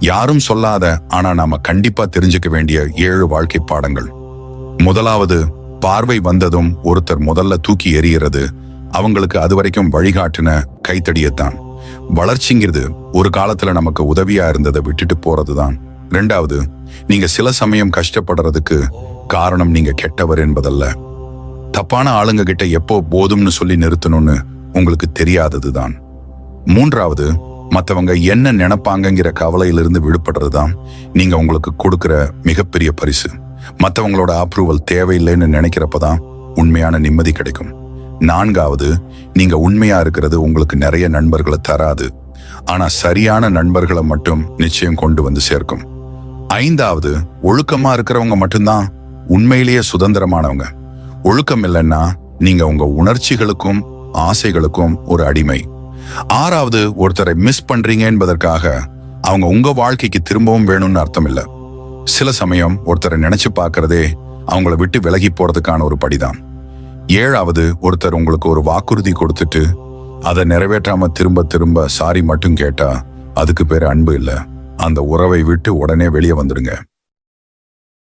யாரும் சொல்லாத ஆனா நாம கண்டிப்பா தெரிஞ்சுக்க வேண்டிய 7 வாழ்க்கை பாடங்கள். முதலாவது, பார்வை வந்ததும் ஒருத்தர் முதல்ல தூக்கி எறிகிறது அவங்களுக்கு அது வரைக்கும் வழிகாட்டின கைத்தடியத்தான். வளர்ச்சிங்கிறது ஒரு காலத்துல நமக்கு உதவியா இருந்ததை விட்டுட்டு போறதுதான். ரெண்டாவது, நீங்க சில சமயம் கஷ்டப்படுறதுக்கு காரணம் நீங்க கெட்டவர் என்பதல்ல, தப்பான ஆளுங்க கிட்ட எப்போ போதும்னு சொல்லி நிறுத்தணும்னு உங்களுக்கு தெரியாததுதான். மூன்றாவது, மற்றவங்க என்ன நினைப்பாங்கங்கிற கவலையிலிருந்து விடுபடுறதுதான் நீங்க உங்களுக்கு கொடுக்கிற மிகப்பெரிய பரிசு. மற்றவங்களோட அப்ரூவல் தேவையில்லைன்னு நினைக்கிறப்பதான் உண்மையான நிம்மதி கிடைக்கும். நான்காவது, நீங்க உண்மையா இருக்கிறது உங்களுக்கு நிறைய நண்பர்களை தராது, ஆனா சரியான நண்பர்களை மட்டும் நிச்சயம் கொண்டு வந்து சேர்க்கும். ஐந்தாவது, ஒழுக்கமா இருக்கிறவங்க மட்டும்தான் உண்மையிலேயே சுதந்திரமானவங்க. ஒழுக்கம் இல்லைன்னா நீங்க உங்க உணர்ச்சிகளுக்கும் ஆசைகளுக்கும் ஒரு அடிமை. ஆறாவது, ஒருத்தரை மிஸ் பண்றீங்க என்பதற்காக அவங்க உங்க வாழ்க்கைக்கு திரும்பவும் வேணும்னு அர்த்தம் இல்ல. சில சமயம் ஒருத்தரை நினைச்சு பார்க்கறதே அவங்கள விட்டு விலகி போறதுக்கான ஒரு படிதான். ஏழாவது, ஒருத்தர் உங்களுக்கு ஒரு வாக்குறுதி கொடுத்துட்டு அதை நிறைவேற்றாம திரும்ப திரும்ப சாரி மட்டும் கேட்டா அதுக்கு பேரு அன்பு இல்ல. அந்த உறவை விட்டு உடனே வெளியே வந்துடுங்க.